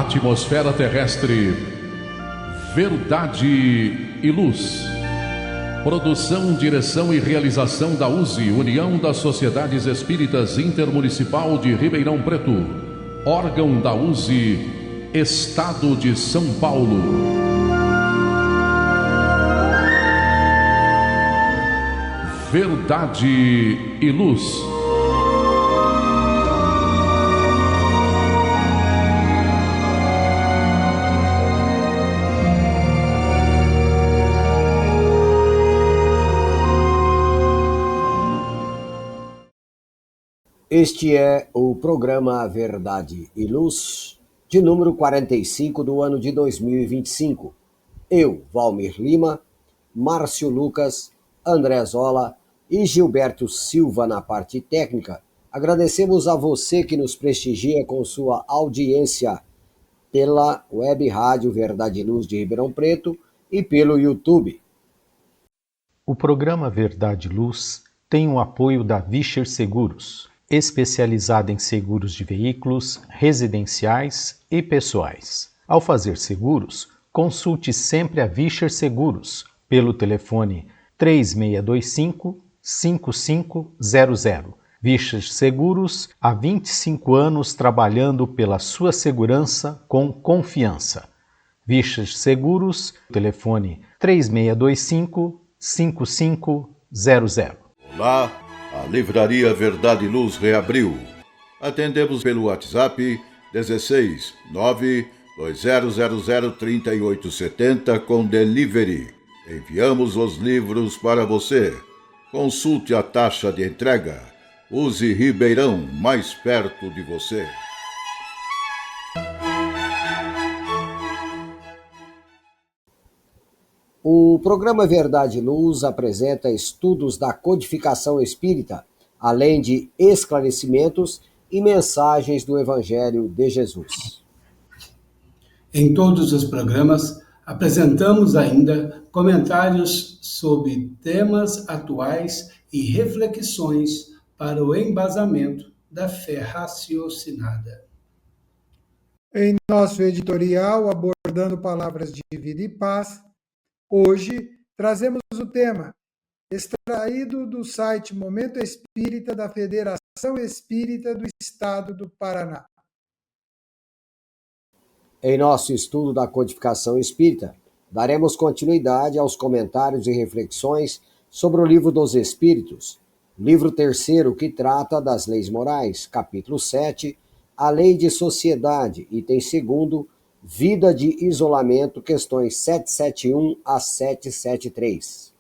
Atmosfera terrestre, verdade e luz. Produção, direção e realização da USE, União das Sociedades Espíritas Intermunicipal de Ribeirão Preto. Órgão da USE, Estado de São Paulo. Verdade e luz. Este é o programa Verdade e Luz, de número 45 do ano de 2025. Eu, Valmir Lima, Márcio Lucas, André Zola e Gilberto Silva na parte técnica. Agradecemos a você que nos prestigia com sua audiência pela Web Rádio Verdade e Luz de Ribeirão Preto e pelo YouTube. O programa Verdade e Luz tem o apoio da Vischer Seguros, especializada em seguros de veículos, residenciais e pessoais. Ao fazer seguros, consulte sempre a Vischer Seguros pelo telefone 3625-5500. Vischer Seguros, há 25 anos trabalhando pela sua segurança com confiança. Vischer Seguros, telefone 3625-5500. Olá, a Livraria Verdade e Luz reabriu. Atendemos pelo WhatsApp 16 920003870 com delivery. Enviamos os livros para você. Consulte a taxa de entrega. Use Ribeirão, mais perto de você. O programa Verdade e Luz apresenta estudos da codificação espírita, além de esclarecimentos e mensagens do Evangelho de Jesus. Em todos os programas, apresentamos ainda comentários sobre temas atuais e reflexões para o embasamento da fé raciocinada. Em nosso editorial, abordando palavras de vida e paz, hoje trazemos o tema extraído do site Momento Espírita da Federação Espírita do Estado do Paraná. Em nosso estudo da codificação espírita, daremos continuidade aos comentários e reflexões sobre o Livro dos Espíritos, livro 3º que trata das leis morais, capítulo 7, a lei de sociedade, item 2º, vida de isolamento, questões 771 a 773.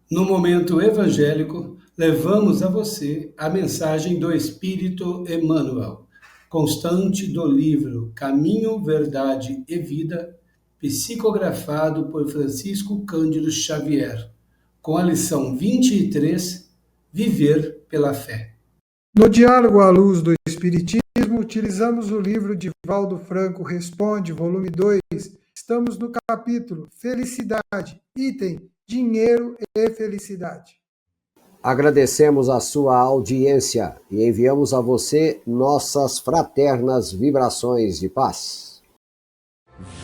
No momento evangélico, levamos a você a mensagem do Espírito Emmanuel, constante do livro Caminho, Verdade e Vida, psicografado por Francisco Cândido Xavier, com a lição 23, Viver pela Fé. No diálogo à luz do Espiritismo, utilizamos o livro de Valdo Franco Responde, volume 2. Estamos no capítulo Felicidade, item Dinheiro e Felicidade. Agradecemos a sua audiência e enviamos a você nossas fraternas vibrações de paz.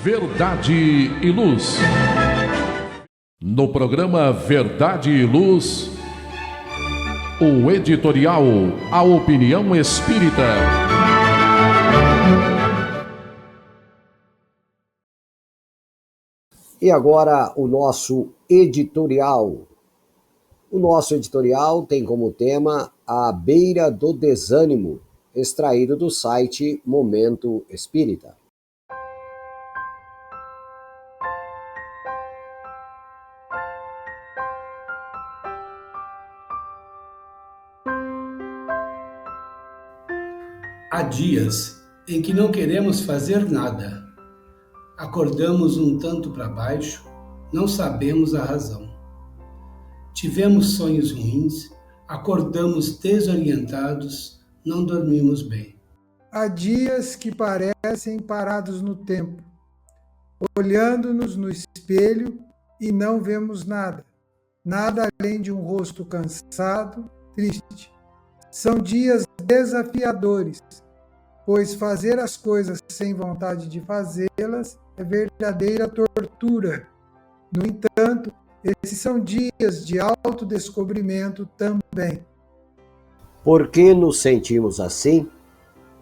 Verdade e Luz. No programa Verdade e Luz, o editorial A Opinião Espírita. E agora o nosso editorial. O nosso editorial tem como tema A Beira do Desânimo, extraído do site Momento Espírita. Há dias em que não queremos fazer nada. Acordamos um tanto para baixo, não sabemos a razão. Tivemos sonhos ruins, acordamos desorientados, não dormimos bem. Há dias que parecem parados no tempo, olhando-nos no espelho e não vemos nada, nada além de um rosto cansado, triste. São dias desafiadores, pois fazer as coisas sem vontade de fazê-las é verdadeira tortura. No entanto, esses são dias de autodescobrimento também. Por que nos sentimos assim?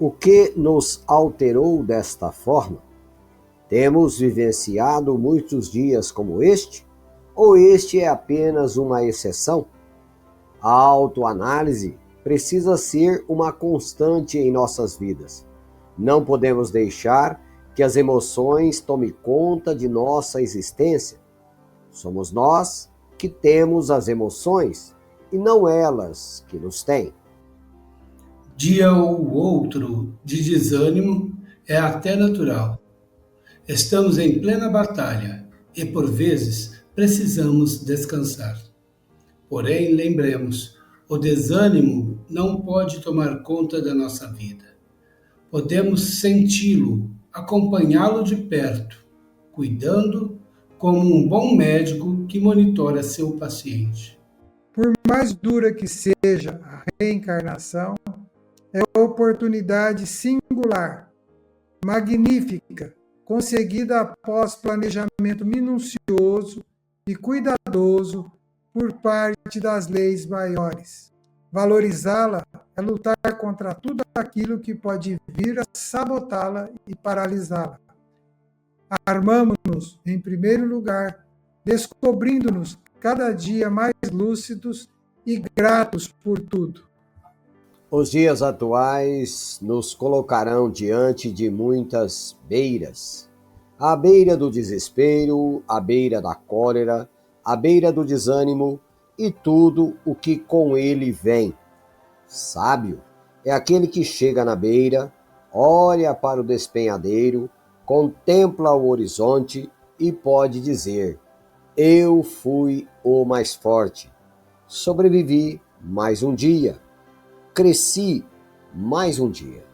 O que nos alterou desta forma? Temos vivenciado muitos dias como este? Ou este é apenas uma exceção? A autoanálise precisa ser uma constante em nossas vidas. Não podemos deixar que as emoções tomem conta de nossa existência. Somos nós que temos as emoções e não elas que nos têm. Dia ou outro de desânimo é até natural. Estamos em plena batalha e, por vezes, precisamos descansar. Porém, lembremos, o desânimo não pode tomar conta da nossa vida. Podemos senti-lo, acompanhá-lo de perto, cuidando como um bom médico que monitora seu paciente. Por mais dura que seja a reencarnação, é uma oportunidade singular, magnífica, conseguida após planejamento minucioso e cuidadoso por parte das leis maiores. Valorizá-la é lutar contra tudo aquilo que pode vir a sabotá-la e paralisá-la. Armamo-nos, em primeiro lugar, descobrindo-nos cada dia mais lúcidos e gratos por tudo. Os dias atuais nos colocarão diante de muitas beiras. À beira do desespero, à beira da cólera, à beira do desânimo e tudo o que com ele vem. Sábio é aquele que chega na beira, olha para o despenhadeiro, contempla o horizonte e pode dizer: eu fui o mais forte, sobrevivi mais um dia, cresci mais um dia.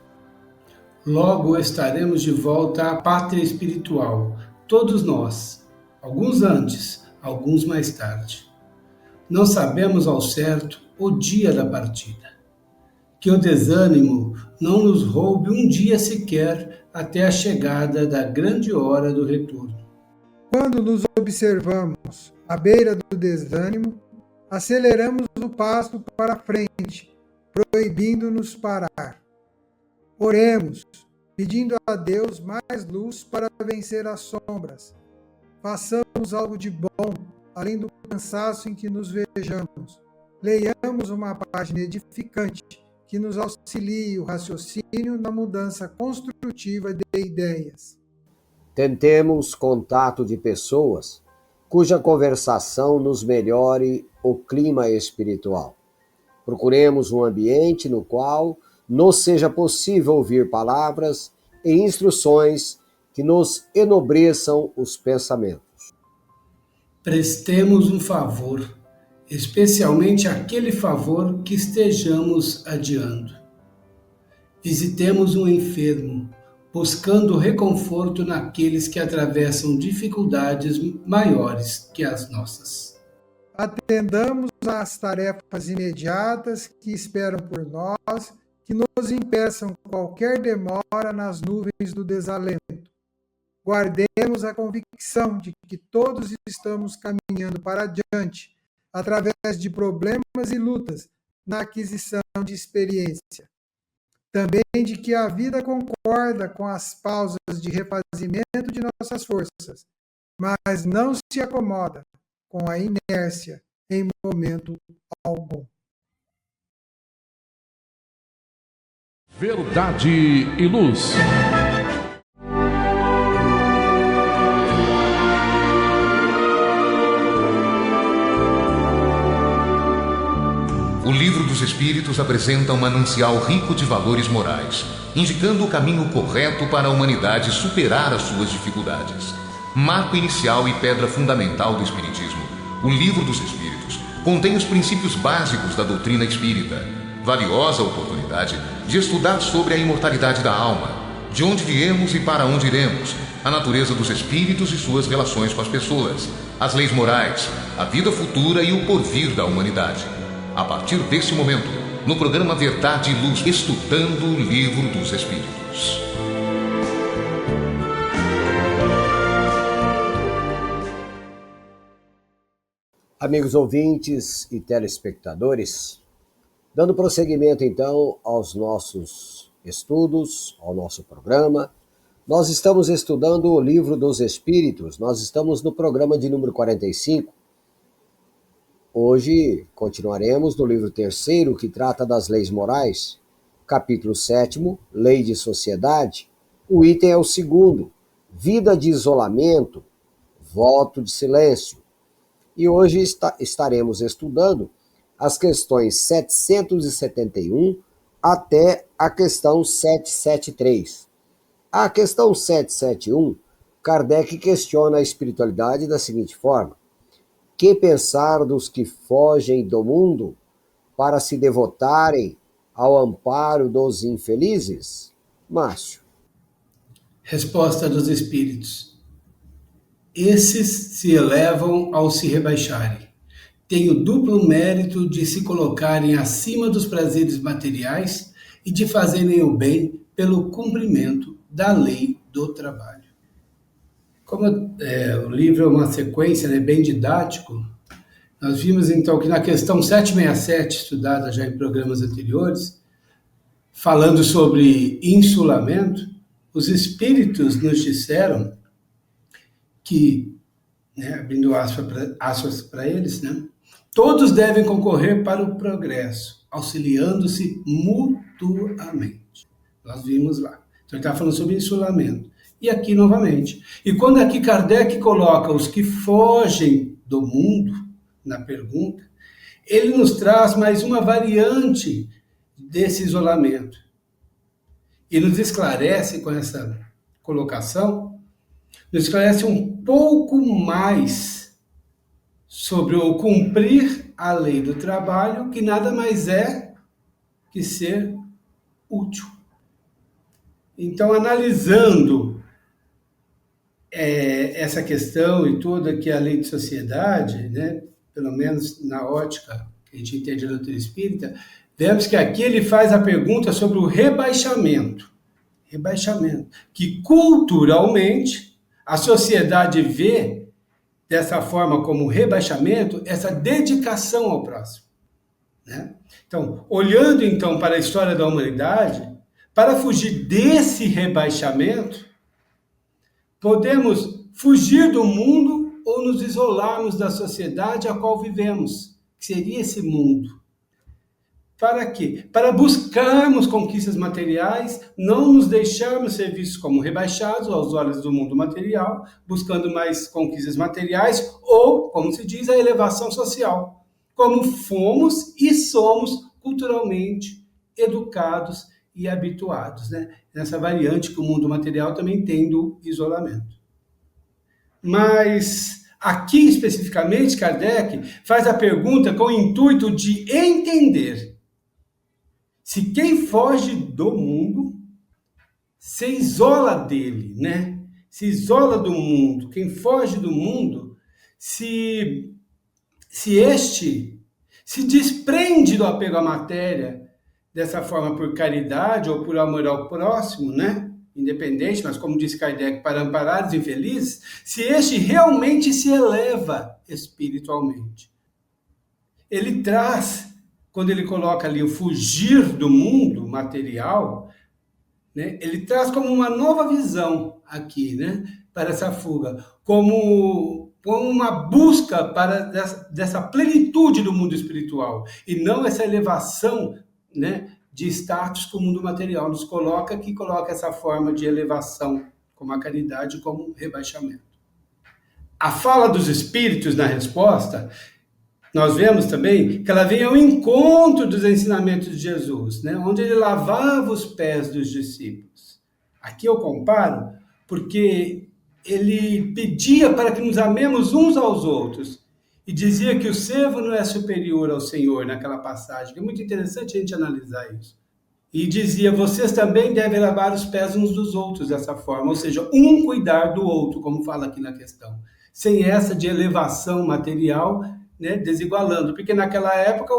Logo estaremos de volta à pátria espiritual, todos nós, alguns antes, alguns mais tarde. Não sabemos ao certo o dia da partida. Que o desânimo não nos roube um dia sequer até a chegada da grande hora do retorno. Quando nos observamos à beira do desânimo, aceleramos o passo para frente, proibindo-nos parar. Oremos, pedindo a Deus mais luz para vencer as sombras. Façamos algo de bom, além do cansaço em que nos vejamos. Leiamos uma página edificante que nos auxilie o raciocínio na mudança construtiva de ideias. Tentemos contato de pessoas cuja conversação nos melhore o clima espiritual. Procuremos um ambiente no qual nos seja possível ouvir palavras e instruções que nos enobreçam os pensamentos. Prestemos um favor, especialmente aquele favor que estejamos adiando. Visitemos um enfermo, buscando reconforto naqueles que atravessam dificuldades maiores que as nossas. Atendamos às tarefas imediatas que esperam por nós, que nos impeçam qualquer demora nas nuvens do desalento. Guardemos a convicção de que todos estamos caminhando para adiante, através de problemas e lutas, na aquisição de experiência. Também de que a vida concorda com as pausas de refazimento de nossas forças, mas não se acomoda com a inércia em momento algum. Verdade e Luz. O Livro dos Espíritos apresenta um manancial rico de valores morais, indicando o caminho correto para a humanidade superar as suas dificuldades. Marco inicial e pedra fundamental do Espiritismo, o Livro dos Espíritos contém os princípios básicos da doutrina espírita. Valiosa oportunidade de estudar sobre a imortalidade da alma, de onde viemos e para onde iremos, a natureza dos espíritos e suas relações com as pessoas, as leis morais, a vida futura e o porvir da humanidade. A partir desse momento, no programa Verdade e Luz, estudando o Livro dos Espíritos. Espíritos. Amigos ouvintes e telespectadores, dando prosseguimento então aos nossos estudos, ao nosso programa, nós estamos estudando o Livro dos Espíritos, nós estamos no programa de número 45. Hoje continuaremos no livro 3º, que trata das leis morais, capítulo 7º, Lei de Sociedade. O item é o 2º, Vida de Isolamento, Voto de Silêncio. E hoje estaremos estudando as questões 771 até a questão 773. A questão 771, Kardec questiona a espiritualidade da seguinte forma: que pensar dos que fogem do mundo para se devotarem ao amparo dos infelizes? Márcio. Resposta dos espíritos. Esses se elevam ao se rebaixarem. Têm o duplo mérito de se colocarem acima dos prazeres materiais e de fazerem o bem pelo cumprimento da lei do trabalho. Como o livro é uma sequência, é bem didático, nós vimos então que na questão 767, estudada já em programas anteriores, falando sobre insulamento, os espíritos nos disseram que, abrindo aspas para eles, todos devem concorrer para o progresso, auxiliando-se mutuamente. Nós vimos lá. Então ele está falando sobre insulamento. E aqui novamente. E quando aqui Kardec coloca os que fogem do mundo, na pergunta, ele nos traz mais uma variante desse isolamento. E nos esclarece com essa colocação, nos esclarece um pouco mais sobre o cumprir a lei do trabalho, que nada mais é que ser útil. Então, analisando essa questão e toda que a lei de sociedade, pelo menos na ótica que a gente entende da doutrina espírita, vemos que aqui ele faz a pergunta sobre o rebaixamento, que culturalmente a sociedade vê dessa forma como rebaixamento, essa dedicação ao próximo. Então, olhando então para a história da humanidade, para fugir desse rebaixamento, podemos fugir do mundo ou nos isolarmos da sociedade a qual vivemos, que seria esse mundo. Para quê? Para buscarmos conquistas materiais, não nos deixarmos ser vistos como rebaixados aos olhos do mundo material, buscando mais conquistas materiais ou, como se diz, a elevação social, como fomos e somos culturalmente educados e habituados, nessa variante que o mundo material também tem do isolamento. Mas aqui especificamente Kardec faz a pergunta com o intuito de entender se quem foge do mundo se isola dele, se isola do mundo, quem foge do mundo, se este se desprende do apego à matéria, dessa forma por caridade ou por amor ao próximo, independente, mas como diz Kardec, para amparar os infelizes, se este realmente se eleva espiritualmente. Ele traz, quando ele coloca ali o fugir do mundo material, ele traz como uma nova visão aqui, para essa fuga, como uma busca para dessa plenitude do mundo espiritual, e não essa elevação de status que o mundo material nos coloca, que coloca essa forma de elevação, como a caridade, como um rebaixamento. A fala dos espíritos na resposta, nós vemos também que ela vem ao encontro dos ensinamentos de Jesus, onde ele lavava os pés dos discípulos. Aqui eu comparo porque ele pedia para que nos amemos uns aos outros, e dizia que o servo não é superior ao Senhor naquela passagem, que é muito interessante a gente analisar isso. E dizia, vocês também devem lavar os pés uns dos outros dessa forma, ou seja, um cuidar do outro, como fala aqui na questão. Sem essa de elevação material, desigualando, porque naquela época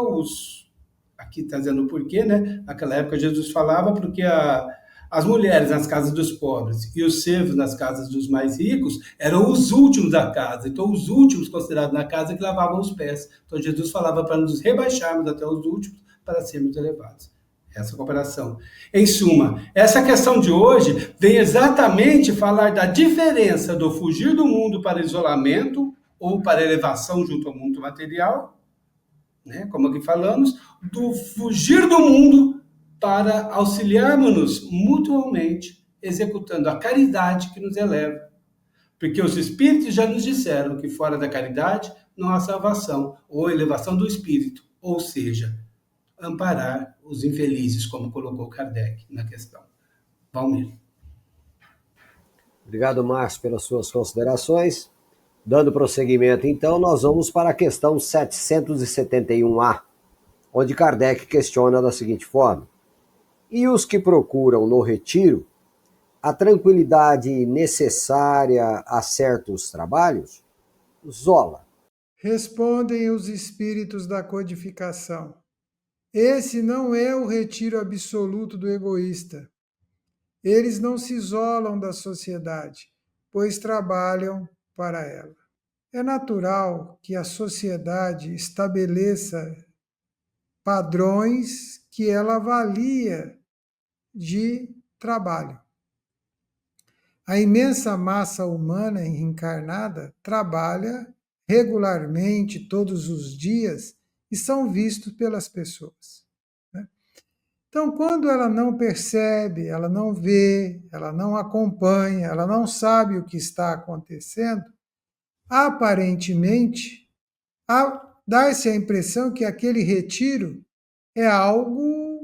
aqui está dizendo o porquê, naquela época Jesus falava porque a as mulheres nas casas dos pobres e os servos nas casas dos mais ricos eram os últimos da casa. Então, os últimos considerados na casa que lavavam os pés. Então, Jesus falava para nos rebaixarmos até os últimos para sermos elevados. Essa comparação. Em suma, essa questão de hoje vem exatamente falar da diferença do fugir do mundo para isolamento ou para elevação junto ao mundo material, né? Como aqui falamos, do fugir do mundo para auxiliarmos-nos mutuamente, executando a caridade que nos eleva. Porque os espíritos já nos disseram que fora da caridade não há salvação ou elevação do espírito, ou seja, amparar os infelizes, como colocou Kardec na questão. Valmir. Obrigado, Márcio, pelas suas considerações. Dando prosseguimento, então, nós vamos para a questão 771A, onde Kardec questiona da seguinte forma: e os que procuram no retiro a tranquilidade necessária a certos trabalhos? Zola. Respondem os espíritos da codificação: esse não é o retiro absoluto do egoísta. Eles não se isolam da sociedade, pois trabalham para ela. É natural que a sociedade estabeleça padrões que ela avalia de trabalho. A imensa massa humana encarnada trabalha regularmente todos os dias e são vistos pelas pessoas. Então, quando ela não percebe, ela não vê, ela não acompanha, ela não sabe o que está acontecendo, aparentemente, dá-se a impressão que aquele retiro é algo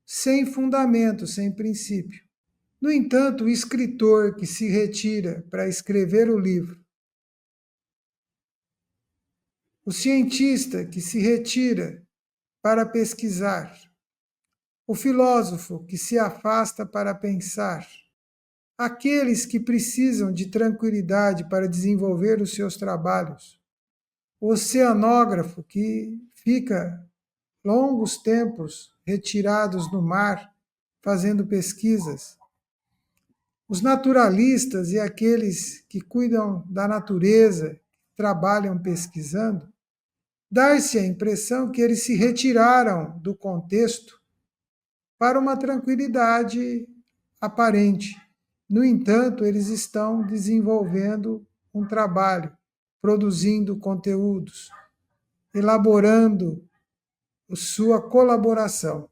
sem fundamento, sem princípio. No entanto, o escritor que se retira para escrever o livro, o cientista que se retira para pesquisar, o filósofo que se afasta para pensar, aqueles que precisam de tranquilidade para desenvolver os seus trabalhos, o oceanógrafo que fica longos tempos retirados no mar fazendo pesquisas, os naturalistas e aqueles que cuidam da natureza, trabalham pesquisando, dá-se a impressão que eles se retiraram do contexto para uma tranquilidade aparente. No entanto, eles estão desenvolvendo um trabalho, produzindo conteúdos, elaborando sua colaboração.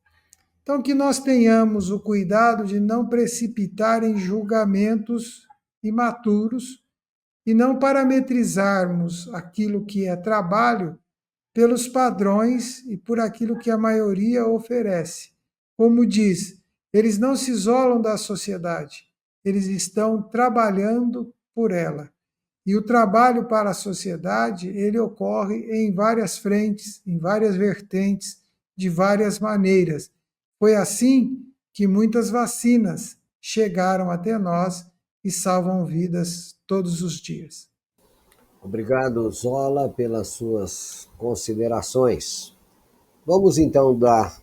Então, que nós tenhamos o cuidado de não precipitar em julgamentos imaturos e não parametrizarmos aquilo que é trabalho pelos padrões e por aquilo que a maioria oferece. Como diz, eles não se isolam da sociedade, eles estão trabalhando por ela. E o trabalho para a sociedade, ele ocorre em várias frentes, em várias vertentes, de várias maneiras. Foi assim que muitas vacinas chegaram até nós e salvam vidas todos os dias. Obrigado, Zola, pelas suas considerações. Vamos então dar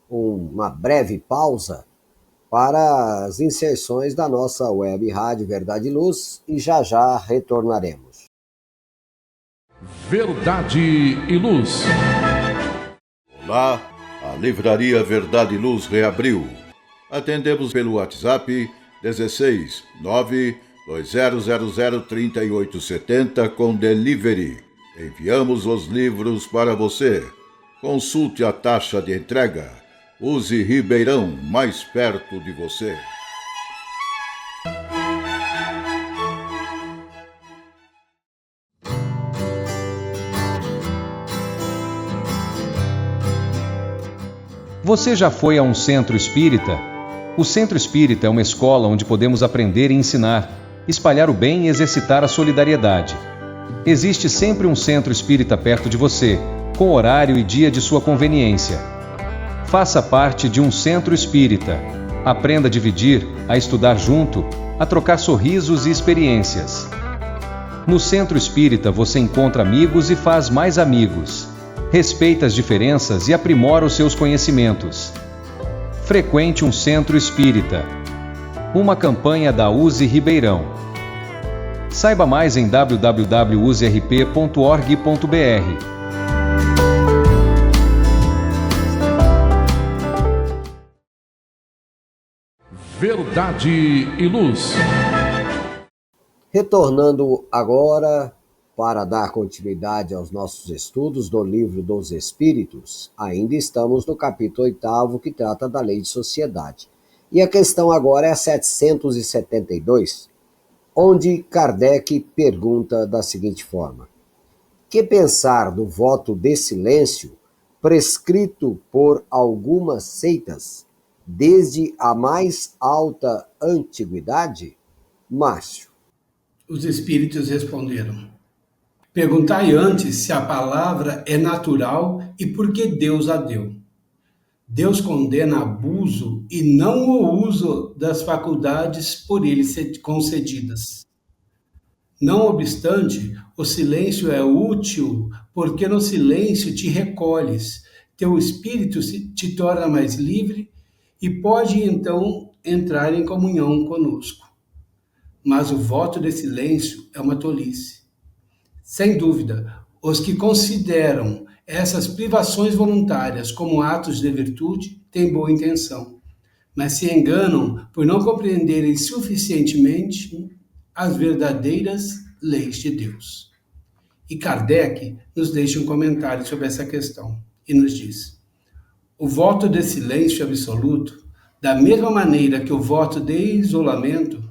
uma breve pausa para as inserções da nossa web rádio Verdade e Luz e já retornaremos. Verdade e Luz. Olá, a Livraria Verdade e Luz reabriu. Atendemos pelo WhatsApp 16 920003870 com delivery. Enviamos os livros para você. Consulte a taxa de entrega. Use Ribeirão, mais perto de você. Você já foi a um centro espírita? O centro espírita é uma escola onde podemos aprender e ensinar, espalhar o bem e exercitar a solidariedade. Existe sempre um centro espírita perto de você, com horário e dia de sua conveniência. Faça parte de um centro espírita. Aprenda a dividir, a estudar junto, a trocar sorrisos e experiências. No centro espírita você encontra amigos e faz mais amigos. Respeita as diferenças e aprimora os seus conhecimentos. Frequente um centro espírita. Uma campanha da USE Ribeirão. Saiba mais em www.userp.org.br. Verdade e Luz. Retornando agora para dar continuidade aos nossos estudos do Livro dos Espíritos, ainda estamos no capítulo 8º, que trata da Lei de Sociedade. E a questão agora é a 772, onde Kardec pergunta da seguinte forma: que pensar do voto de silêncio prescrito por algumas seitas desde a mais alta antiguidade? Márcio. Os espíritos responderam: perguntai antes se a palavra é natural e por que Deus a deu. Deus condena abuso e não o uso das faculdades por ele concedidas. Não obstante, o silêncio é útil porque no silêncio te recolhes, teu espírito te torna mais livre e pode então entrar em comunhão conosco. Mas o voto de silêncio é uma tolice. Sem dúvida, os que consideram essas privações voluntárias como atos de virtude têm boa intenção, mas se enganam por não compreenderem suficientemente as verdadeiras leis de Deus. E Kardec nos deixa um comentário sobre essa questão e nos diz: o voto de silêncio absoluto, da mesma maneira que o voto de isolamento,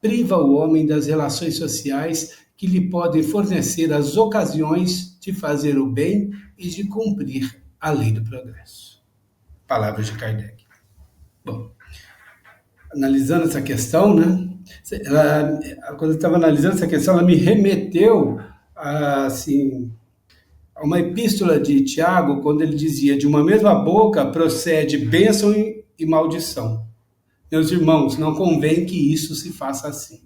priva o homem das relações sociais que lhe podem fornecer as ocasiões de fazer o bem e de cumprir a lei do progresso. Palavras de Kardec. Bom, analisando essa questão, né? Quando eu estava analisando essa questão, ela me remeteu a uma epístola de Tiago, quando ele dizia: de uma mesma boca procede bênção e maldição. Meus irmãos, não convém que isso se faça assim,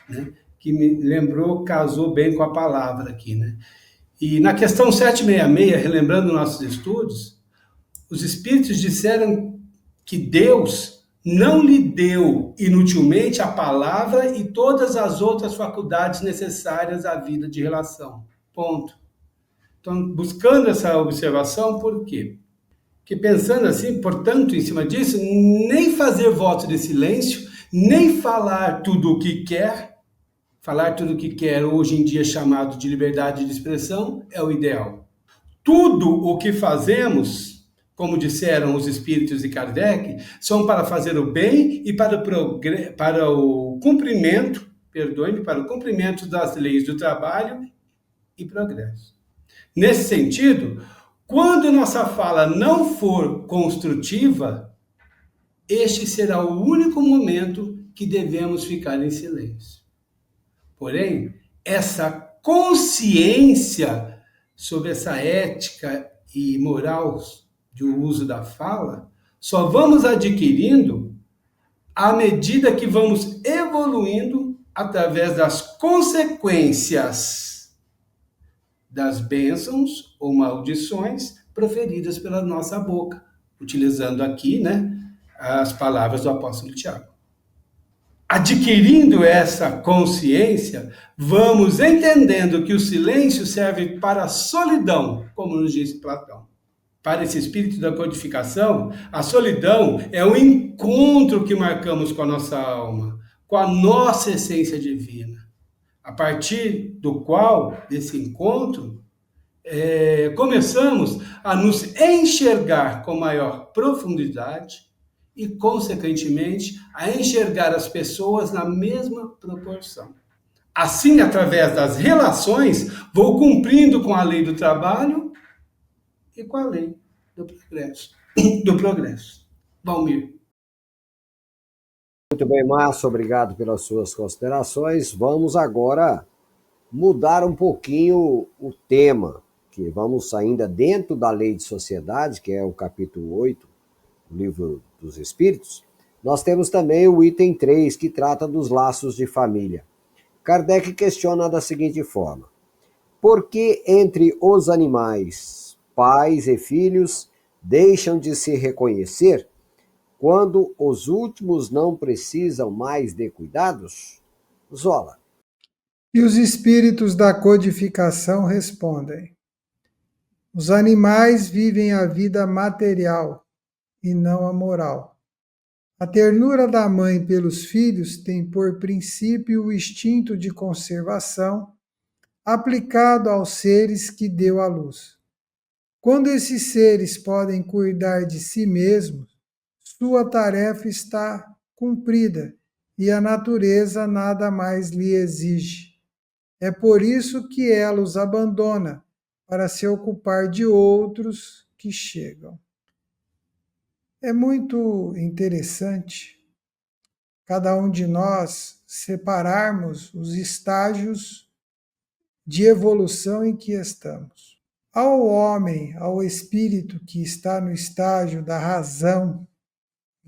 né? Que me lembrou, casou bem com a palavra aqui, né? E na questão 766, relembrando nossos estudos, os espíritos disseram que Deus não lhe deu inutilmente a palavra e todas as outras faculdades necessárias à vida de relação. Ponto. Então, buscando essa observação, por quê? Que pensando assim, portanto, em cima disso, nem fazer voto de silêncio, nem falar tudo o que quer, hoje em dia chamado de liberdade de expressão, é o ideal. Tudo o que fazemos, como disseram os espíritos de Kardec, são para fazer o bem e para o cumprimento das leis do trabalho e progresso. Nesse sentido, quando nossa fala não for construtiva, este será o único momento que devemos ficar em silêncio. Porém, essa consciência sobre essa ética e moral do uso da fala, só vamos adquirindo à medida que vamos evoluindo através das consequências das bênçãos ou maldições proferidas pela nossa boca, utilizando aqui, né, as palavras do apóstolo Tiago. Adquirindo essa consciência, vamos entendendo que o silêncio serve para a solidão, como nos disse Platão. Para esse espírito da codificação, a solidão é o encontro que marcamos com a nossa alma, com a nossa essência divina. A partir do qual, desse encontro, começamos a nos enxergar com maior profundidade e, consequentemente, a enxergar as pessoas na mesma proporção. Assim, através das relações, vou cumprindo com a lei do trabalho e com a lei do progresso. Valmir. Muito bem, Márcio, obrigado pelas suas considerações. Vamos agora mudar um pouquinho o tema, que vamos ainda dentro da Lei de Sociedade, que é o capítulo 8, do Livro dos Espíritos. Nós temos também o item 3, que trata dos laços de família. Kardec questiona da seguinte forma: por que entre os animais, pais e filhos deixam de se reconhecer quando os últimos não precisam mais de cuidados? Zola. E os espíritos da codificação respondem: os animais vivem a vida material e não a moral. A ternura da mãe pelos filhos tem por princípio o instinto de conservação aplicado aos seres que deu à luz. Quando esses seres podem cuidar de si mesmos, sua tarefa está cumprida e a natureza nada mais lhe exige. É por isso que ela os abandona para se ocupar de outros que chegam. É muito interessante cada um de nós separarmos os estágios de evolução em que estamos. Ao homem, ao espírito que está no estágio da razão,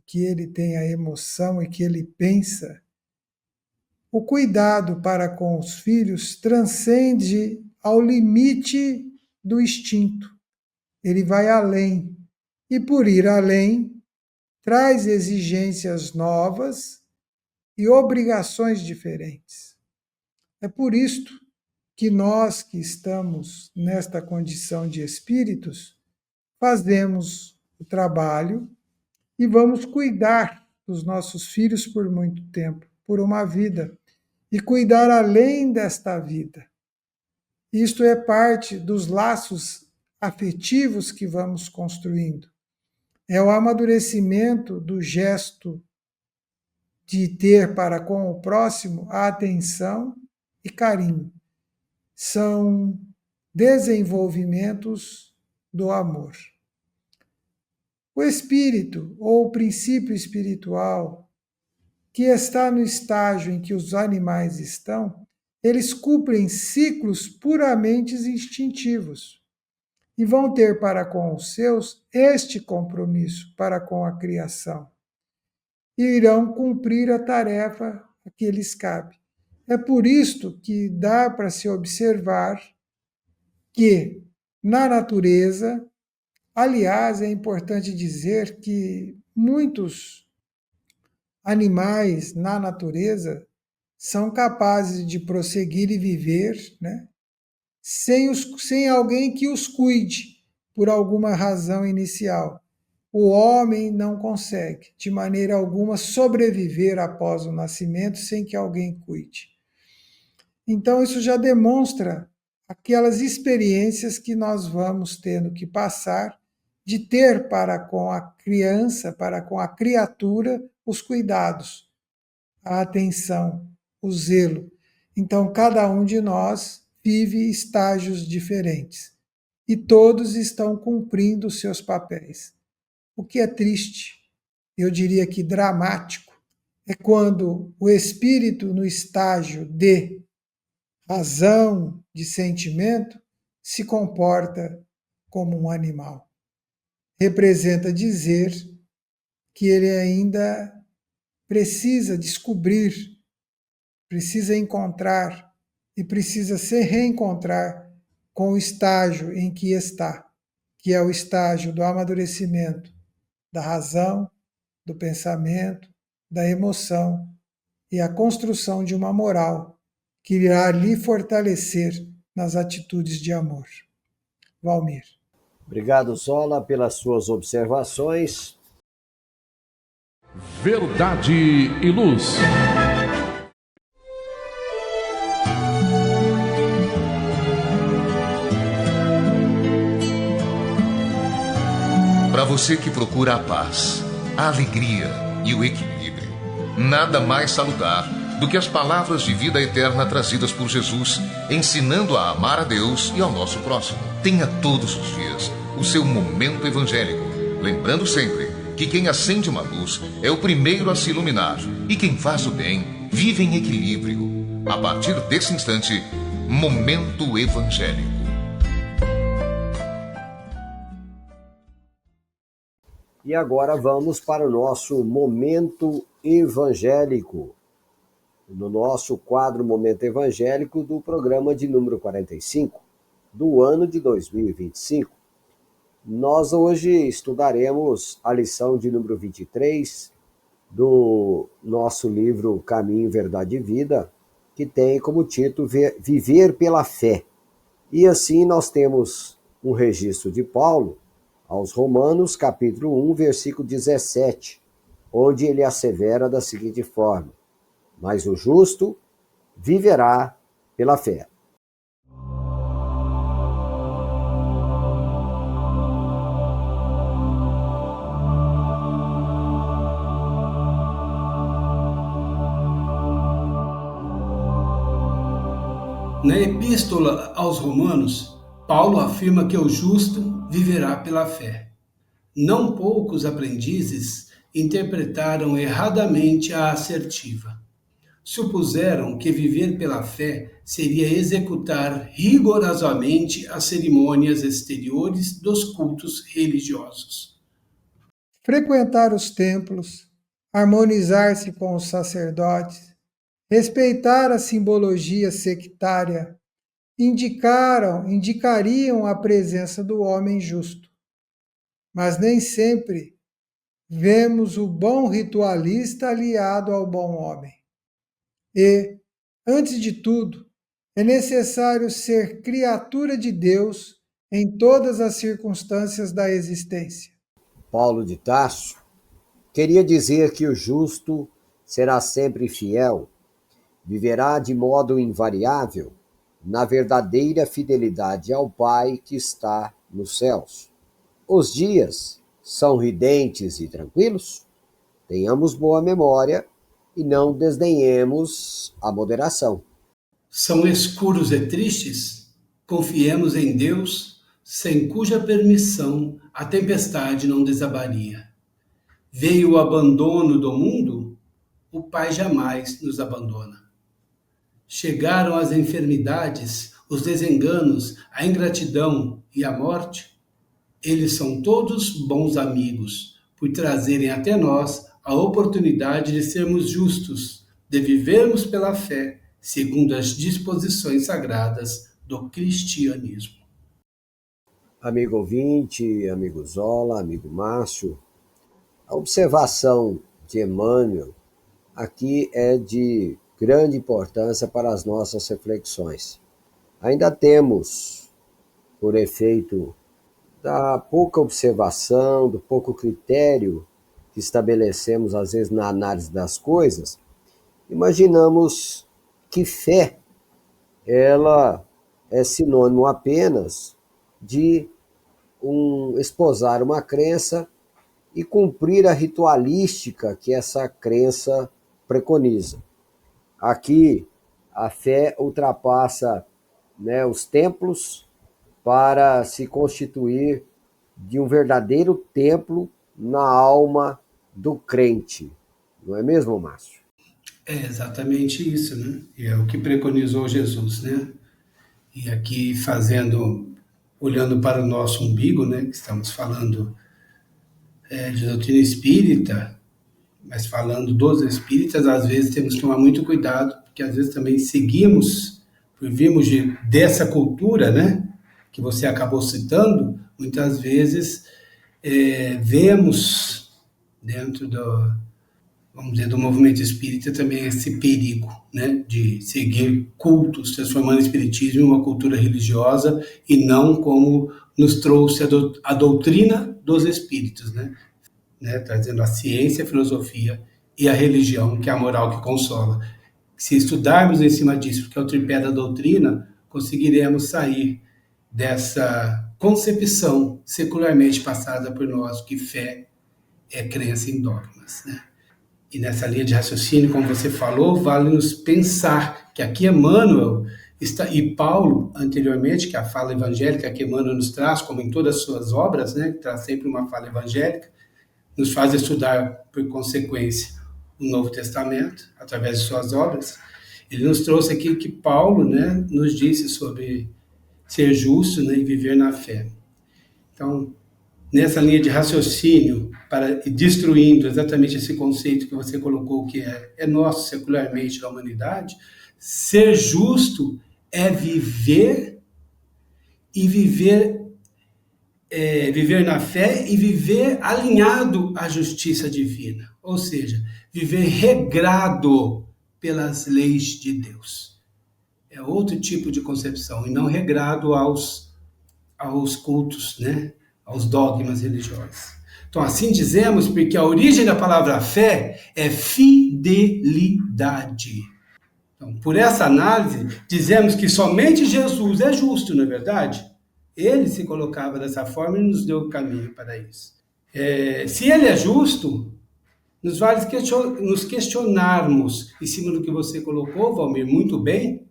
que ele tem a emoção e que ele pensa, o cuidado para com os filhos transcende ao limite do instinto. Ele vai além. E por ir além, traz exigências novas e obrigações diferentes. É por isto que nós que estamos nesta condição de espíritos, fazemos o trabalho e vamos cuidar dos nossos filhos por muito tempo, por uma vida, e cuidar além desta vida. Isto é parte dos laços afetivos que vamos construindo. É o amadurecimento do gesto de ter para com o próximo a atenção e carinho. São desenvolvimentos do amor. O espírito ou o princípio espiritual que está no estágio em que os animais estão, eles cumprem ciclos puramente instintivos e vão ter para com os seus este compromisso para com a criação. E irão cumprir a tarefa a que lhes cabe. É por isto que dá para se observar que na natureza, aliás, é importante dizer que muitos animais na natureza são capazes de prosseguir e viver, né, sem alguém que os cuide, por alguma razão inicial. O homem não consegue, de maneira alguma, sobreviver após o nascimento sem que alguém cuide. Então, isso já demonstra aquelas experiências que nós vamos tendo que passar de ter para com a criança, para com a criatura, os cuidados, a atenção, o zelo. Então, cada um de nós vive estágios diferentes e todos estão cumprindo os seus papéis. O que é triste, eu diria que dramático, é quando o espírito no estágio de razão, de sentimento, se comporta como um animal. Representa dizer que ele ainda precisa descobrir, precisa encontrar e precisa se reencontrar com o estágio em que está, que é o estágio do amadurecimento da razão, do pensamento, da emoção e a construção de uma moral que irá lhe fortalecer nas atitudes de amor. Valmir. Obrigado, Zola, pelas suas observações. Verdade e Luz. Para você que procura a paz, a alegria e o equilíbrio, nada mais salutar do que as palavras de vida eterna trazidas por Jesus, ensinando a amar a Deus e ao nosso próximo. Tenha todos os dias o seu momento evangélico, lembrando sempre que quem acende uma luz é o primeiro a se iluminar e quem faz o bem vive em equilíbrio. A partir desse instante, Momento Evangélico. E agora vamos para o nosso Momento Evangélico, no nosso quadro Momento Evangélico do programa de número 45, do ano de 2025. Nós hoje estudaremos a lição de número 23 do nosso livro Caminho, Verdade e Vida, que tem como título Viver pela Fé. E assim nós temos um registro de Paulo aos Romanos, capítulo 1, versículo 17, onde ele assevera da seguinte forma: mas o justo viverá pela fé. Na Epístola aos Romanos, Paulo afirma que o justo viverá pela fé. Não poucos aprendizes interpretaram erradamente a assertiva. Supuseram que viver pela fé seria executar rigorosamente as cerimônias exteriores dos cultos religiosos. Frequentar os templos, harmonizar-se com os sacerdotes, respeitar a simbologia sectária, indicariam a presença do homem justo. Mas nem sempre vemos o bom ritualista aliado ao bom homem. E, antes de tudo, é necessário ser criatura de Deus em todas as circunstâncias da existência. Paulo de Tarso queria dizer que o justo será sempre fiel, viverá de modo invariável na verdadeira fidelidade ao Pai que está nos céus. Os dias são ridentes e tranquilos? Tenhamos boa memória e não desdenhemos a moderação. São escuros e tristes? Confiemos em Deus, sem cuja permissão a tempestade não desabaria. Veio o abandono do mundo? O Pai jamais nos abandona. Chegaram as enfermidades, os desenganos, a ingratidão e a morte? Eles são todos bons amigos, por trazerem até nós a oportunidade de sermos justos, de vivermos pela fé, segundo as disposições sagradas do cristianismo. Amigo ouvinte, amigo Zola, amigo Márcio, a observação de Emmanuel aqui é de grande importância para as nossas reflexões. Ainda temos, por efeito da pouca observação, do pouco critério que estabelecemos às vezes na análise das coisas, imaginamos que fé, ela é sinônimo apenas de esposar uma crença e cumprir a ritualística que essa crença preconiza. Aqui, a fé ultrapassa, os templos para se constituir de um verdadeiro templo na alma do crente. Não é mesmo, Márcio? É exatamente isso, né? E é o que preconizou Jesus, né? E aqui olhando para o nosso umbigo, né? Que estamos falando de doutrina espírita, mas falando dos espíritas, às vezes temos que tomar muito cuidado, porque às vezes também seguimos, por virmos dessa cultura, né? Que você acabou citando, muitas vezes vemos dentro do movimento espírita também esse perigo, né, de seguir cultos, transformando o espiritismo em uma cultura religiosa e não como nos trouxe a doutrina dos espíritos, né, trazendo a ciência, a filosofia e a religião, que é a moral que consola. Se estudarmos em cima disso, que é o tripé da doutrina, conseguiremos sair dessa concepção secularmente passada por nós, que fé é crença em dogmas, né? E nessa linha de raciocínio, como você falou, vale-nos pensar que aqui Emmanuel e Paulo, anteriormente, que é a fala evangélica que Emmanuel nos traz, como em todas as suas obras, né, que traz sempre uma fala evangélica, nos faz estudar, por consequência, o Novo Testamento, através de suas obras. Ele nos trouxe aqui que Paulo, né, nos disse sobre ser justo, né, e viver na fé. Então, nessa linha de raciocínio, para ir destruindo exatamente esse conceito que você colocou, que é nosso secularmente da humanidade, ser justo é viver e viver viver na fé e viver alinhado à justiça divina, ou seja, viver regrado pelas leis de Deus. É outro tipo de concepção, e não regrado aos cultos, né? Aos dogmas religiosos. Então, assim dizemos, porque a origem da palavra fé é fidelidade. Então, por essa análise, dizemos que somente Jesus é justo, não é verdade? Ele se colocava dessa forma e nos deu o caminho para isso. Se ele é justo, nos vale nos questionarmos, em cima do que você colocou, Valmir, muito bem,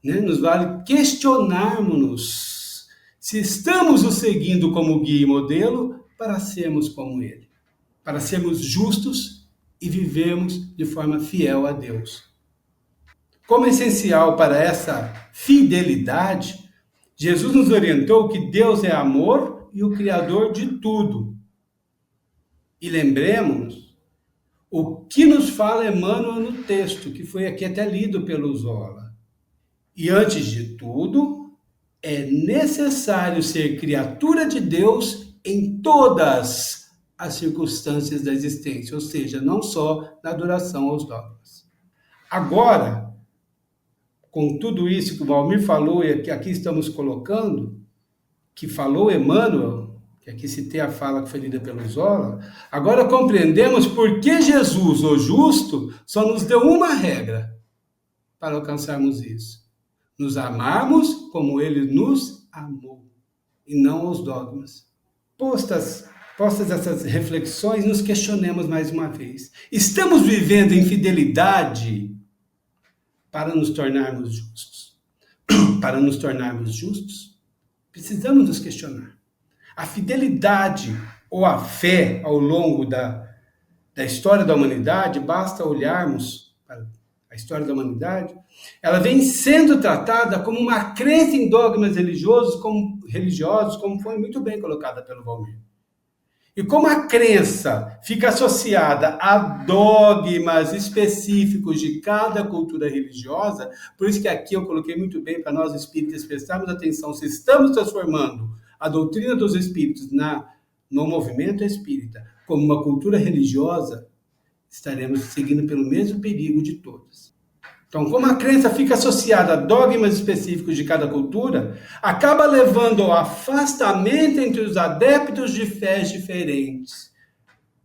né? Nos vale questionarmos se estamos o seguindo como guia e modelo para sermos como ele, para sermos justos e vivermos de forma fiel a Deus. Como essencial para essa fidelidade, Jesus nos orientou que Deus é amor e o Criador de tudo. E lembremos o que nos fala Emmanuel no texto, que foi aqui até lido pelo Zola. E antes de tudo, é necessário ser criatura de Deus em todas as circunstâncias da existência, ou seja, não só na adoração aos dogmas. Agora, com tudo isso que o Valmir falou e que aqui estamos colocando, que falou Emmanuel, que aqui citei a fala que foi lida pelo Zola, agora compreendemos por que Jesus, o justo, só nos deu uma regra para alcançarmos isso. Nos amarmos como ele nos amou, e não aos dogmas. Postas essas reflexões, nos questionemos mais uma vez. Estamos vivendo em fidelidade para nos tornarmos justos? Para nos tornarmos justos, precisamos nos questionar. A fidelidade ou a fé ao longo da história da humanidade, basta olharmos para a história da humanidade, ela vem sendo tratada como uma crença em dogmas religiosos, como foi muito bem colocada pelo Valmir. E como a crença fica associada a dogmas específicos de cada cultura religiosa, por isso que aqui eu coloquei muito bem para nós espíritas prestarmos atenção se estamos transformando a doutrina dos espíritos no movimento espírita como uma cultura religiosa, estaremos seguindo pelo mesmo perigo de todas. Então, como a crença fica associada a dogmas específicos de cada cultura, acaba levando ao afastamento entre os adeptos de fés diferentes,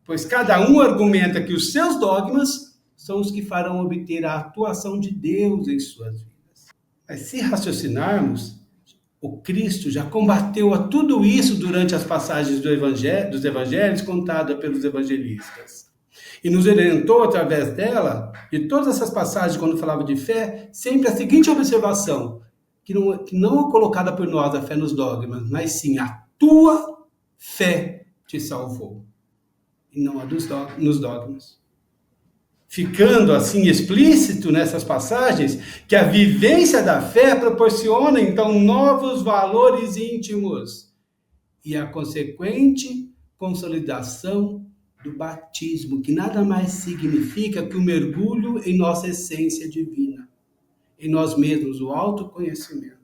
pois cada um argumenta que os seus dogmas são os que farão obter a atuação de Deus em suas vidas. Mas se raciocinarmos, o Cristo já combateu a tudo isso durante as passagens dos evangelhos contadas pelos evangelistas. E nos orientou através dela, de todas essas passagens, quando falava de fé, sempre a seguinte observação, que não é colocada por nós a fé nos dogmas, mas sim a tua fé te salvou, e não a nos dogmas. Ficando assim explícito nessas passagens, que a vivência da fé proporciona então novos valores íntimos, e a consequente consolidação do batismo, que nada mais significa que o mergulho em nossa essência divina, em nós mesmos, o autoconhecimento,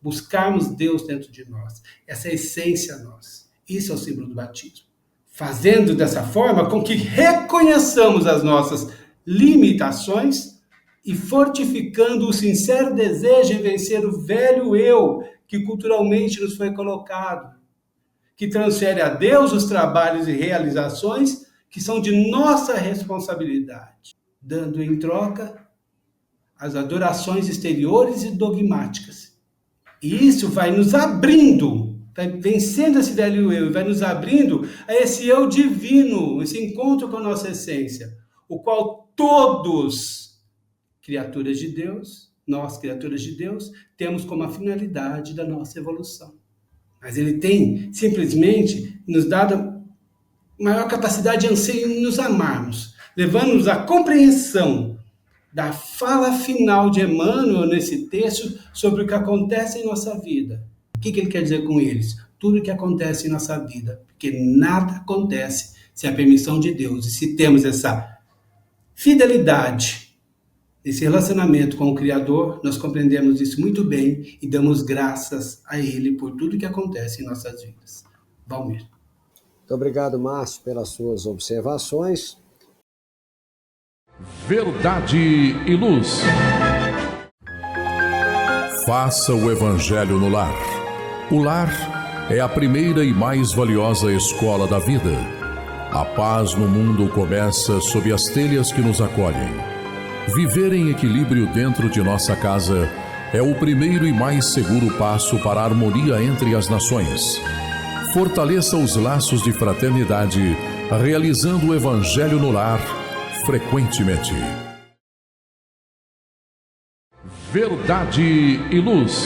buscarmos Deus dentro de nós, essa essência nossa. Isso é o símbolo do batismo. Fazendo dessa forma com que reconheçamos as nossas limitações e fortificando o sincero desejo em vencer o velho eu que culturalmente nos foi colocado, que transfere a Deus os trabalhos e realizações que são de nossa responsabilidade, dando em troca as adorações exteriores e dogmáticas. E isso vai nos abrindo, vai vencendo esse velho eu, vai nos abrindo a esse eu divino, esse encontro com a nossa essência, o qual todos, criaturas de Deus, nós, criaturas de Deus, temos como a finalidade da nossa evolução. Mas ele tem, simplesmente, nos dado maior capacidade de anseio em nos amarmos, levando-nos à compreensão da fala final de Emmanuel nesse texto sobre o que acontece em nossa vida. O que ele quer dizer com eles? Tudo o que acontece em nossa vida, porque nada acontece sem a permissão de Deus. E se temos essa fidelidade, esse relacionamento com o Criador, nós compreendemos isso muito bem e damos graças a Ele por tudo que acontece em nossas vidas. Valmir. Muito obrigado, Márcio, pelas suas observações. Verdade e Luz. Faça o Evangelho no lar. O lar é a primeira e mais valiosa escola da vida. A paz no mundo começa sob as telhas que nos acolhem. Viver em equilíbrio dentro de nossa casa é o primeiro e mais seguro passo para a harmonia entre as nações. Fortaleça os laços de fraternidade, realizando o Evangelho no lar frequentemente. Verdade e Luz.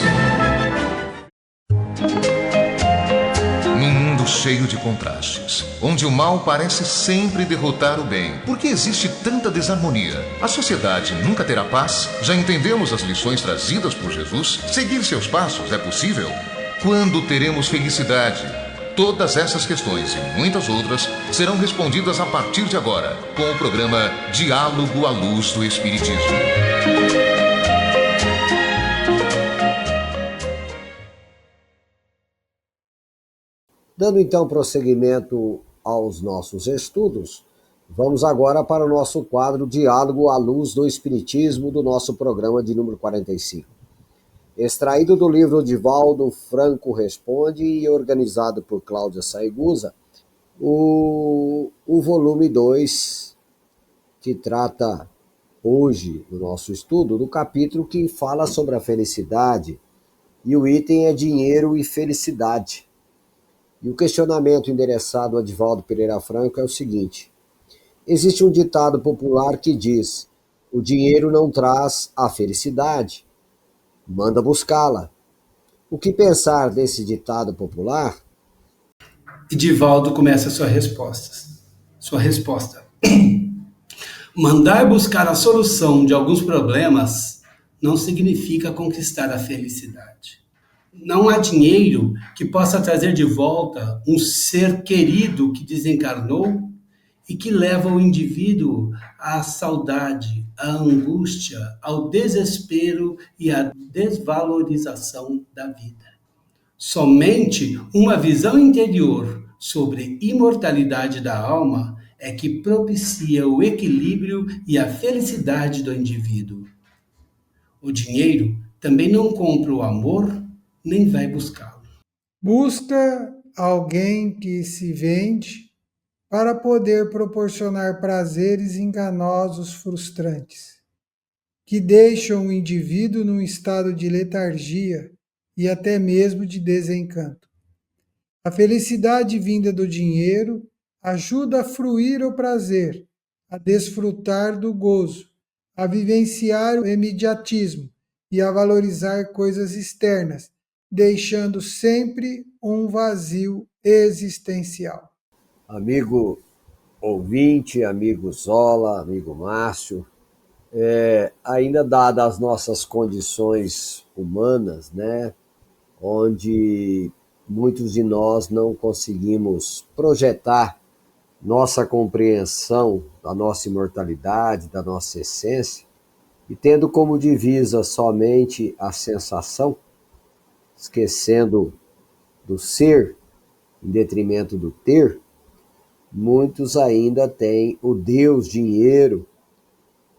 Num mundo cheio de contrastes, onde o mal parece sempre derrotar o bem, por que existe tanta desarmonia? A sociedade nunca terá paz? Já entendemos as lições trazidas por Jesus? Seguir seus passos é possível? Quando teremos felicidade? Todas essas questões e muitas outras serão respondidas a partir de agora, com o programa Diálogo à Luz do Espiritismo. Dando então prosseguimento aos nossos estudos, vamos agora para o nosso quadro Diálogo à Luz do Espiritismo do nosso programa de número 45. Extraído do livro Divaldo Franco Responde e organizado por Cláudia Saigusa, o volume 2, que trata hoje, no nosso estudo, do capítulo que fala sobre a felicidade, e o item é dinheiro e felicidade. E o questionamento endereçado a Divaldo Pereira Franco é o seguinte: existe um ditado popular que diz: o dinheiro não traz a felicidade, manda buscá-la. O que pensar desse ditado popular? E Divaldo começa a sua resposta. Mandar buscar a solução de alguns problemas não significa conquistar a felicidade. Não há dinheiro que possa trazer de volta um ser querido que desencarnou e que leva o indivíduo à saudade, à angústia, ao desespero e à desvalorização da vida. Somente uma visão interior sobre imortalidade da alma é que propicia o equilíbrio e a felicidade do indivíduo. O dinheiro também não compra o amor, nem vai buscá-lo. Busca alguém que se vende para poder proporcionar prazeres enganosos frustrantes, que deixam o indivíduo num estado de letargia e até mesmo de desencanto. A felicidade vinda do dinheiro ajuda a fruir o prazer, a desfrutar do gozo, a vivenciar o imediatismo e a valorizar coisas externas, deixando sempre um vazio existencial. Amigo ouvinte, amigo Zola, amigo Márcio, ainda dadas as nossas condições humanas, né, onde muitos de nós não conseguimos projetar nossa compreensão da nossa imortalidade, da nossa essência, e tendo como divisa somente a sensação, esquecendo do ser em detrimento do ter, muitos ainda têm o Deus dinheiro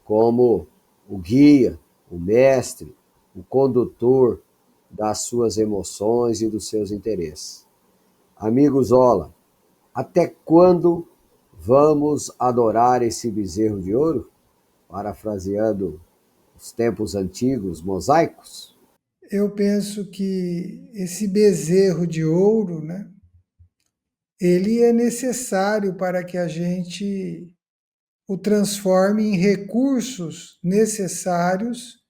como o guia, o mestre, o condutor das suas emoções e dos seus interesses. Amigo Zola, até quando vamos adorar esse bezerro de ouro? Parafraseando os tempos antigos mosaicos. Eu penso que esse bezerro de ouro, né, ele é necessário para que a gente o transforme em recursos necessários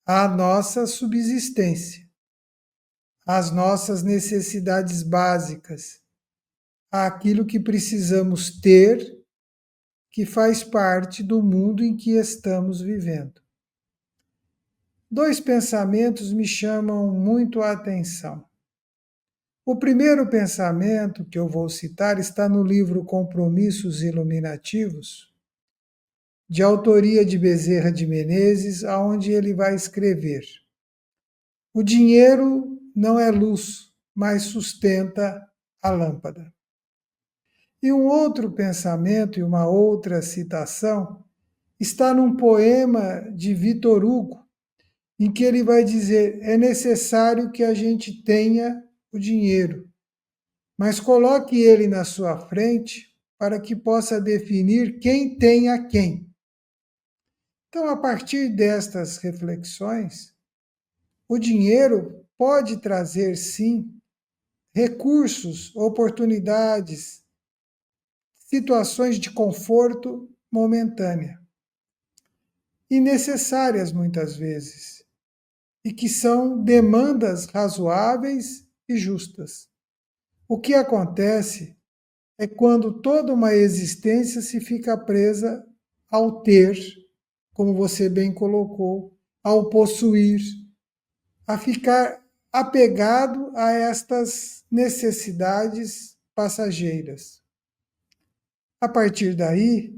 à nossa subsistência, às nossas necessidades básicas, àquilo que precisamos ter, que faz parte do mundo em que estamos vivendo. Dois pensamentos me chamam muito a atenção. O primeiro pensamento que eu vou citar está no livro Compromissos Iluminativos, de autoria de Bezerra de Menezes, onde ele vai escrever: o dinheiro não é luz, mas sustenta a lâmpada. E um outro pensamento e uma outra citação está num poema de Victor Hugo, em que ele vai dizer: é necessário que a gente tenha o dinheiro, mas coloque ele na sua frente para que possa definir quem tem a quem. Então, a partir destas reflexões, o dinheiro pode trazer, sim, recursos, oportunidades, situações de conforto momentânea e necessárias muitas vezes, e que são demandas razoáveis e justas. O que acontece é quando toda uma existência se fica presa ao ter, como você bem colocou, ao possuir, a ficar apegado a estas necessidades passageiras. A partir daí,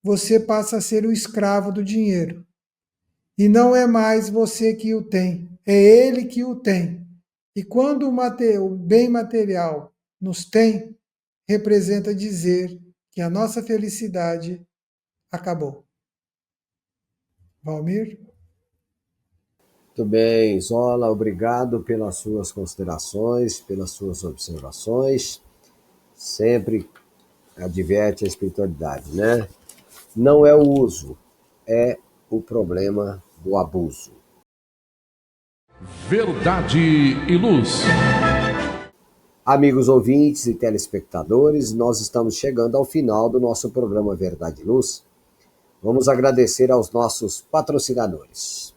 você passa a ser o escravo do dinheiro. E não é mais você que o tem, é ele que o tem. E quando o bem material nos tem, representa dizer que a nossa felicidade acabou. Valmir? Muito bem, Zola, obrigado pelas suas considerações, pelas suas observações. Sempre adverte a espiritualidade, né? Não é o uso, é o problema do abuso. Verdade e Luz. Amigos ouvintes e telespectadores, nós estamos chegando ao final do nosso programa Verdade e Luz. Vamos agradecer aos nossos patrocinadores.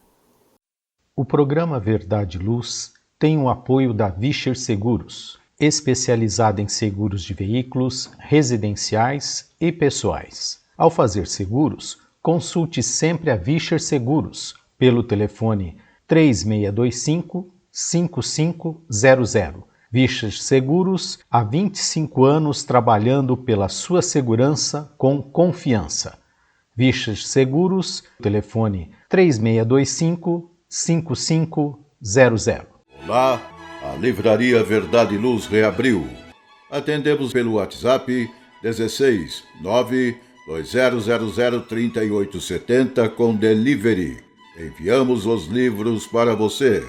O programa Verdade e Luz tem o apoio da Vischer Seguros, especializada em seguros de veículos, residenciais e pessoais. Ao fazer seguros, consulte sempre a Vischer Seguros pelo telefone 3625-5500. Vischer Seguros, há 25 anos trabalhando pela sua segurança com confiança. Vischer Seguros, telefone 3625-5500. Olá, a Livraria Verdade e Luz reabriu. Atendemos pelo WhatsApp 16 920003870 com delivery. Enviamos os livros para você.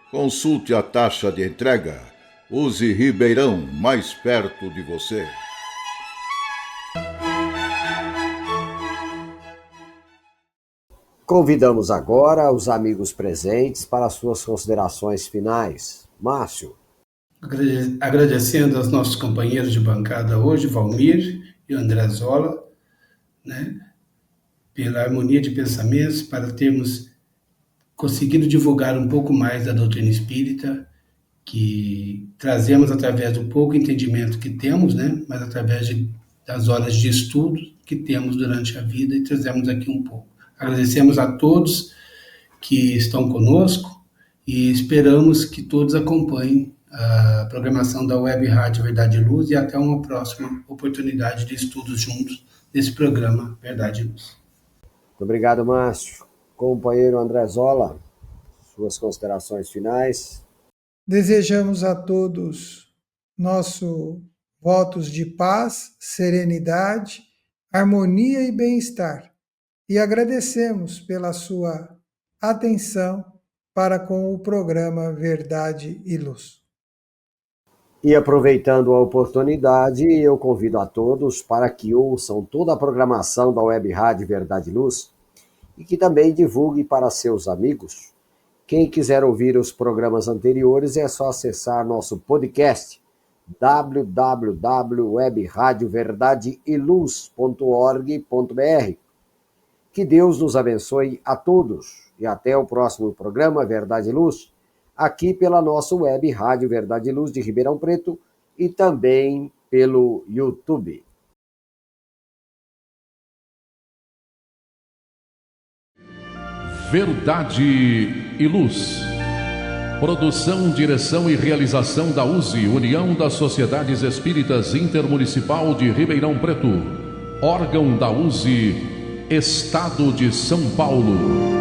Consulte a taxa de entrega. Use Ribeirão, mais perto de você. Convidamos agora os amigos presentes para suas considerações finais. Márcio. Agradecendo aos nossos companheiros de bancada hoje, Valmir e André Zola, né, pela harmonia de pensamentos, para termos conseguido divulgar um pouco mais da doutrina espírita, que trazemos através do pouco entendimento que temos, né, mas através das horas de estudo que temos durante a vida, e trazemos aqui um pouco. Agradecemos a todos que estão conosco e esperamos que todos acompanhem a programação da Web Rádio Verdade e Luz, e até uma próxima oportunidade de estudos juntos nesse programa Verdade e Luz. Muito obrigado, Márcio. Companheiro André Zola, suas considerações finais. Desejamos a todos nossos votos de paz, serenidade, harmonia e bem-estar. E agradecemos pela sua atenção para com o programa Verdade e Luz. E aproveitando a oportunidade, eu convido a todos para que ouçam toda a programação da Web Rádio Verdade e Luz e que também divulgue para seus amigos. Quem quiser ouvir os programas anteriores é só acessar nosso podcast www.webradioverdadeiluz.org.br. Que Deus nos abençoe a todos e até o próximo programa Verdade e Luz, aqui pela nossa web Rádio Verdade e Luz de Ribeirão Preto e também pelo YouTube. Verdade e Luz. Produção, direção e realização da USE, União das Sociedades Espíritas Intermunicipal de Ribeirão Preto. Órgão da USE, Estado de São Paulo.